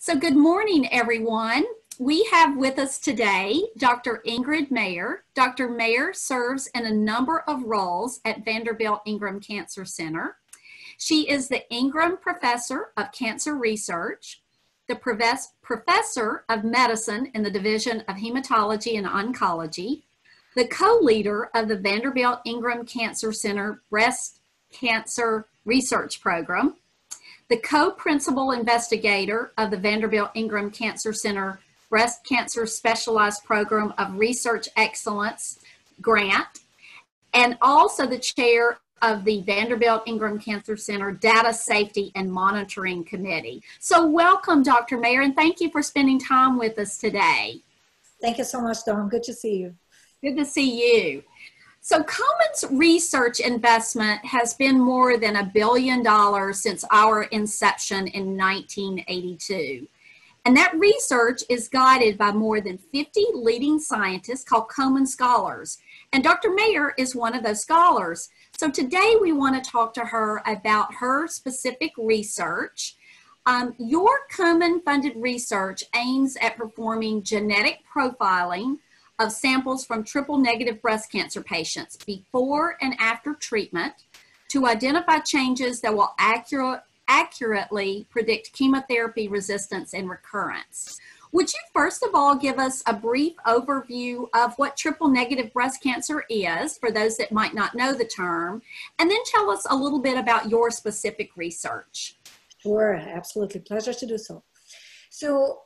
So good morning, everyone. We have with us today Dr. Ingrid Mayer. Dr. Mayer serves in a number of roles at Vanderbilt-Ingram Cancer Center. She is the Ingram Professor of Cancer Research, the Professor of Medicine in the Division of Hematology and Oncology, the co-leader of the Vanderbilt-Ingram Cancer Center Breast Cancer Research Program, the co-principal investigator of the Vanderbilt-Ingram Cancer Center Breast Cancer Specialized Program of Research Excellence Grant, and also the chair of the Vanderbilt-Ingram Cancer Center Data Safety and Monitoring Committee. So welcome, Dr. Mayer, and thank you for spending time with us today. Thank you so much, Dawn. Good to see you. Good to see you. So Komen's research investment has been more than $1 billion since our inception in 1982. And that research is guided by more than 50 leading scientists called Komen Scholars. And Dr. Mayer is one of those scholars. So today we want to talk to her about her specific research. Your Komen-funded research aims at performing genetic profiling of samples from triple-negative breast cancer patients before and after treatment to identify changes that will accurately predict chemotherapy resistance and recurrence. Would you first of all give us a brief overview of what triple-negative breast cancer is, for those that might not know the term, and then tell us a little bit about your specific research? Sure, absolutely. Pleasure to do so. So,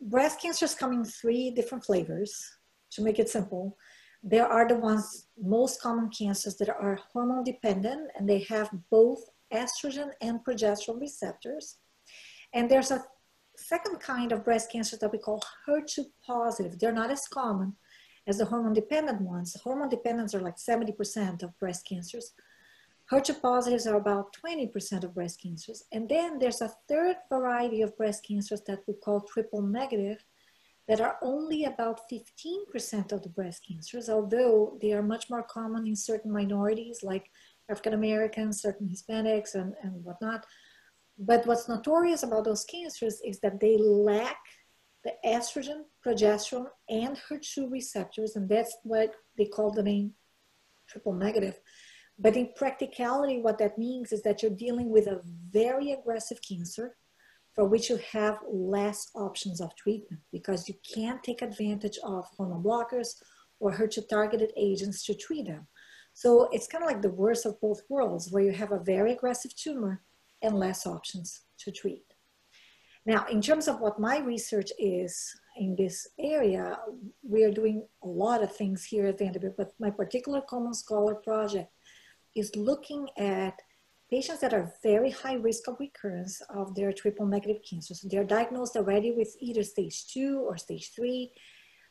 breast cancers come in 3 different flavors. To make it simple, there are the ones, most common cancers that are hormone dependent, and they have both estrogen and progesterone receptors. And there's a second kind of breast cancer that we call HER2 positive. They're not as common as the hormone dependent ones. The hormone dependents are like 70% of breast cancers. HER2 positives are about 20% of breast cancers. And then there's a third variety of breast cancers that we call triple negative that are only about 15% of the breast cancers, although they are much more common in certain minorities like African Americans, certain Hispanics, and whatnot. But what's notorious about those cancers is that they lack the estrogen, progesterone, and HER2 receptors, and that's what they call the name triple negative. But in practicality, what that means is that you're dealing with a very aggressive cancer for which you have less options of treatment because you can't take advantage of hormone blockers or HER2-targeted agents to treat them. So it's kind of like the worst of both worlds, where you have a very aggressive tumor and less options to treat. Now, in terms of what my research is in this area, we are doing a lot of things here at Vanderbilt, but my particular Komen Scholar project is looking at patients that are very high risk of recurrence of their triple negative cancer. So they're diagnosed already with either stage 2 or stage 3.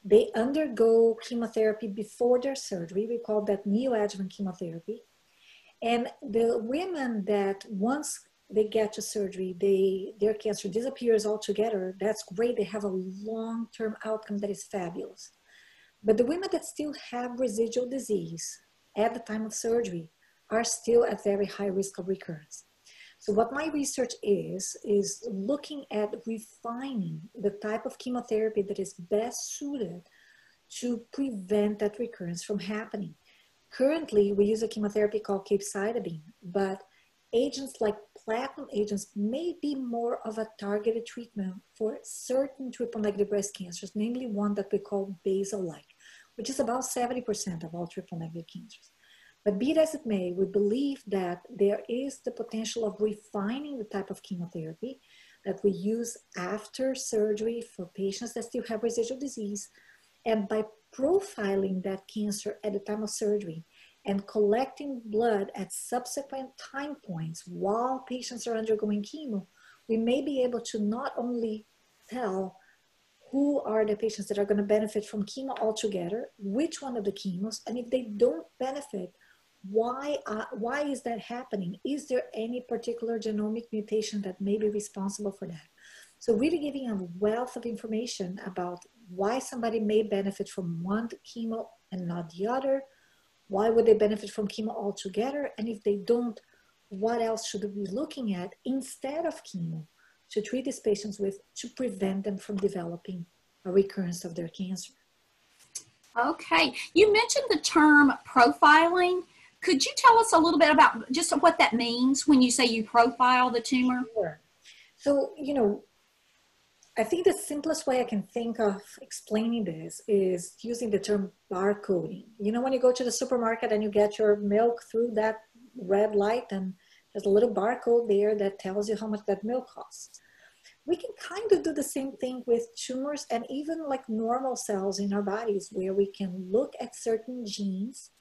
They undergo chemotherapy before their surgery. We call that neoadjuvant chemotherapy. And the women that once they get to surgery, their cancer disappears altogether. That's great. They have a long-term outcome that is fabulous. But the women that still have residual disease at the time of surgery are still at very high risk of recurrence. So what my research is looking at refining the type of chemotherapy that is best suited to prevent that recurrence from happening. Currently, we use a chemotherapy called capecitabine, but agents like platinum agents may be more of a targeted treatment for certain triple-negative breast cancers, namely one that we call basal-like, which is about 70% of all triple-negative cancers. But be it as it may, we believe that there is the potential of refining the type of chemotherapy that we use after surgery for patients that still have residual disease. And by profiling that cancer at the time of surgery and collecting blood at subsequent time points while patients are undergoing chemo, we may be able to not only tell who are the patients that are going to benefit from chemo altogether, which one of the chemos, and if they don't benefit, why is that happening? Is there any particular genomic mutation that may be responsible for that? So really giving a wealth of information about why somebody may benefit from one chemo and not the other, why would they benefit from chemo altogether, and if they don't, what else should we be looking at instead of chemo to treat these patients with to prevent them from developing a recurrence of their cancer. Okay, you mentioned the term profiling. Could you tell us a little bit about just what that means when you say you profile the tumor? Sure. So, I think the simplest way I can think of explaining this is using the term barcoding. When you go to the supermarket and you get your milk through that red light, and there's a little barcode there that tells you how much that milk costs. We can kind of do the same thing with tumors and even like normal cells in our bodies, where we can look at certain genes,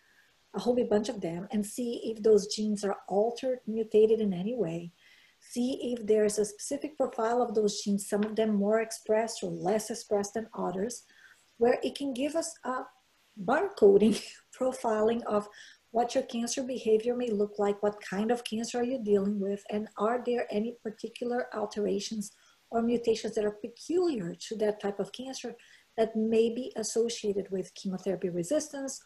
a whole bunch of them, and see if those genes are altered, mutated in any way. See if there's a specific profile of those genes, some of them more expressed or less expressed than others, where it can give us a barcoding profiling of what your cancer behavior may look like, what kind of cancer are you dealing with, and are there any particular alterations or mutations that are peculiar to that type of cancer that may be associated with chemotherapy resistance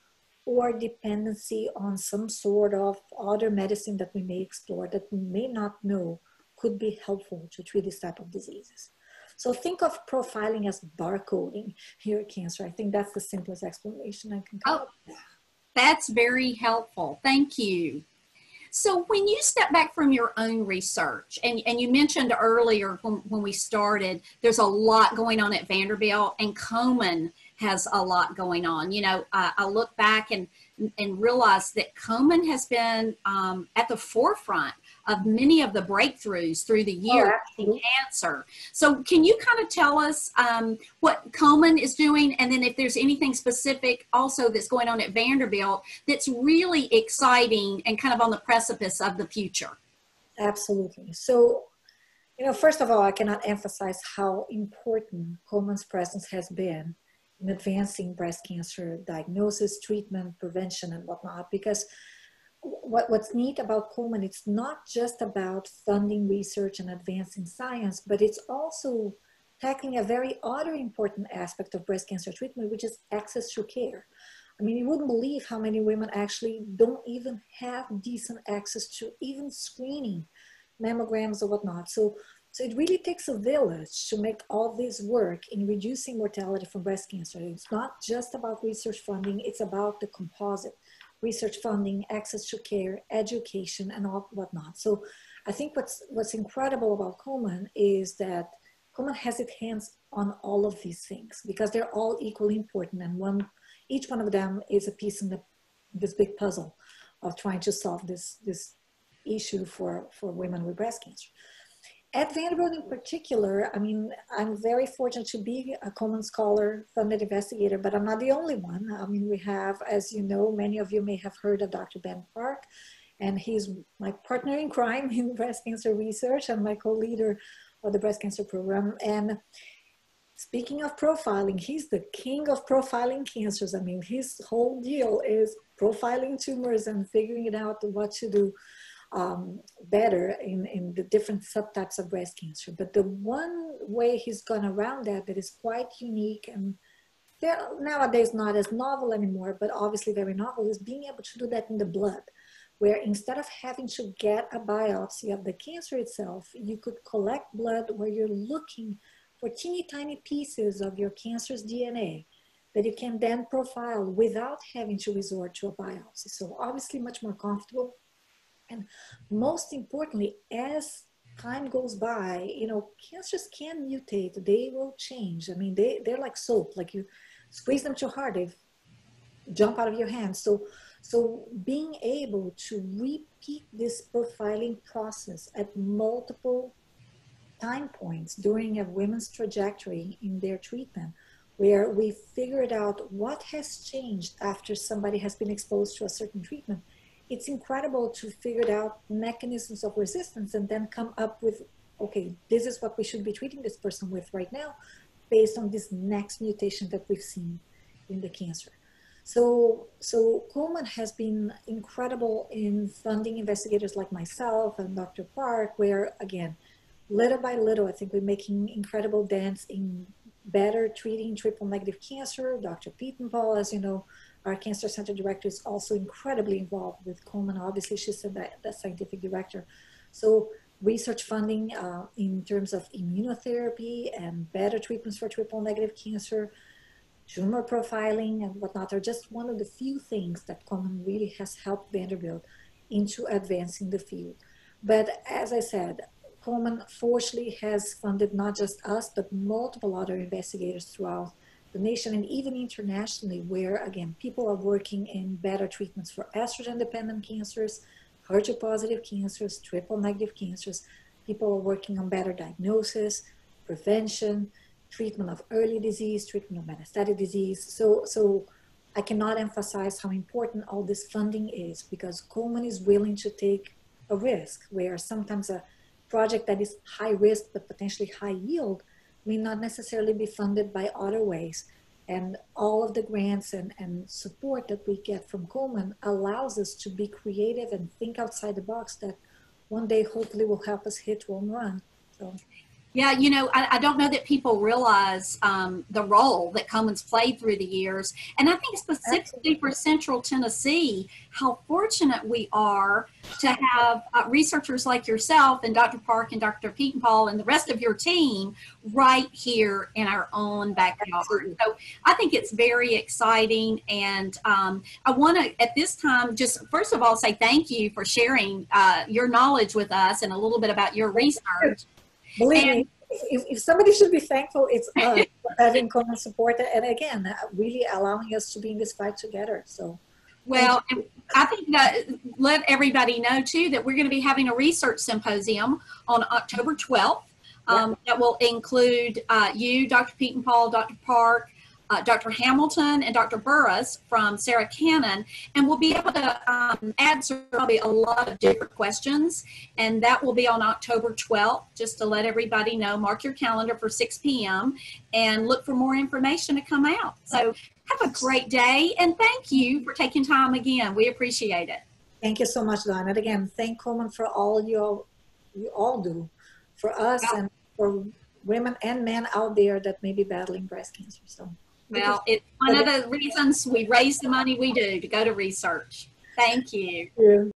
or dependency on some sort of other medicine that we may explore that we may not know could be helpful to treat this type of diseases. So think of profiling as barcoding your cancer. I think that's the simplest explanation I can come up with. That's very helpful. Thank you. So when you step back from your own research, and you mentioned earlier when we started, there's a lot going on at Vanderbilt, and Komen has a lot going on. I look back and realize that Komen has been at the forefront of many of the breakthroughs through the years in cancer. So can you kind of tell us what Komen is doing, and then if there's anything specific also that's going on at Vanderbilt that's really exciting and kind of on the precipice of the future? Absolutely. So, first of all, I cannot emphasize how important Komen's presence has been in advancing breast cancer diagnosis, treatment, prevention, and whatnot, because what's neat about Komen, it's not just about funding research and advancing science, but it's also tackling a very other important aspect of breast cancer treatment, which is access to care. I mean, you wouldn't believe how many women actually don't even have decent access to even screening, mammograms or whatnot. So it really takes a village to make all this work in reducing mortality from breast cancer. It's not just about research funding, it's about the composite. Research funding, access to care, education, and all whatnot. So I think what's incredible about Komen is that Komen has its hands on all of these things because they're all equally important, and each one of them is a piece in this big puzzle of trying to solve this issue for women with breast cancer. At Vanderbilt in particular, I mean, I'm very fortunate to be a Komen Scholar funded investigator, but I'm not the only one. I mean, we have, as you know, many of you may have heard of Dr. Ben Park, and he's my partner in crime in breast cancer research and my co-leader of the breast cancer program. And speaking of profiling, he's the king of profiling cancers. I mean, his whole deal is profiling tumors and figuring out what to do better in the different subtypes of breast cancer. But the one way he's gone around that is quite unique and nowadays not as novel anymore, but obviously very novel, is being able to do that in the blood, where instead of having to get a biopsy of the cancer itself, you could collect blood where you're looking for teeny tiny pieces of your cancer's DNA that you can then profile without having to resort to a biopsy. So obviously much more comfortable. And most importantly, as time goes by, cancers can mutate, they will change. I mean, they're like soap, like you squeeze them too hard, they jump out of your hand. So being able to repeat this profiling process at multiple time points during a woman's trajectory in their treatment, where we figured out what has changed after somebody has been exposed to a certain treatment, it's incredible to figure out mechanisms of resistance and then come up with, okay, this is what we should be treating this person with right now based on this next mutation that we've seen in the cancer. So Komen has been incredible in funding investigators like myself and Dr. Park, where again, little by little, I think we're making incredible dents in better treating triple negative cancer. Dr. Paul, as you know, our cancer center director, is also incredibly involved with Komen. Obviously, she's the scientific director. So research funding in terms of immunotherapy and better treatments for triple negative cancer, tumor profiling and whatnot are just one of the few things that Komen really has helped Vanderbilt into advancing the field. But as I said, Komen fortunately has funded not just us, but multiple other investigators throughout the nation and even internationally, where again, people are working in better treatments for estrogen-dependent cancers, HER2-positive cancers, triple-negative cancers. People are working on better diagnosis, prevention, treatment of early disease, treatment of metastatic disease. So I cannot emphasize how important all this funding is, because Komen is willing to take a risk where sometimes a project that is high risk but potentially high yield may not necessarily be funded by other ways. And all of the grants and support that we get from Komen allows us to be creative and think outside the box that one day hopefully will help us hit home run. So. Yeah, you know, I don't know that people realize the role that Komen's played through the years. And I think specifically for Central Tennessee, how fortunate we are to have researchers like yourself and Dr. Park and Dr. Paul and the rest of your team right here in our own backyard. Absolutely. So I think it's very exciting. And I want to, at this time, just first of all, say thank you for sharing your knowledge with us and a little bit about your research. Believe me, if somebody should be thankful, it's us for having Komen support, and again, really allowing us to be in this fight together. So, well, I think that let everybody know too that we're going to be having a research symposium on October 12th that will include you, Dr. Paul, Dr. Park, Dr. Hamilton, and Dr. Burris from Sarah Cannon, and we'll be able to answer probably a lot of different questions, and that will be on October 12th, just to let everybody know. Mark your calendar for 6 p.m. and look for more information to come out. So have a great day, and thank you for taking time again. We appreciate it. Thank you so much, Dawn. And again, thank Komen for all you all do for us and for women and men out there that may be battling breast cancer. So. Well, it's one of the reasons we raise the money we do to go to research. Thank you. Thank you.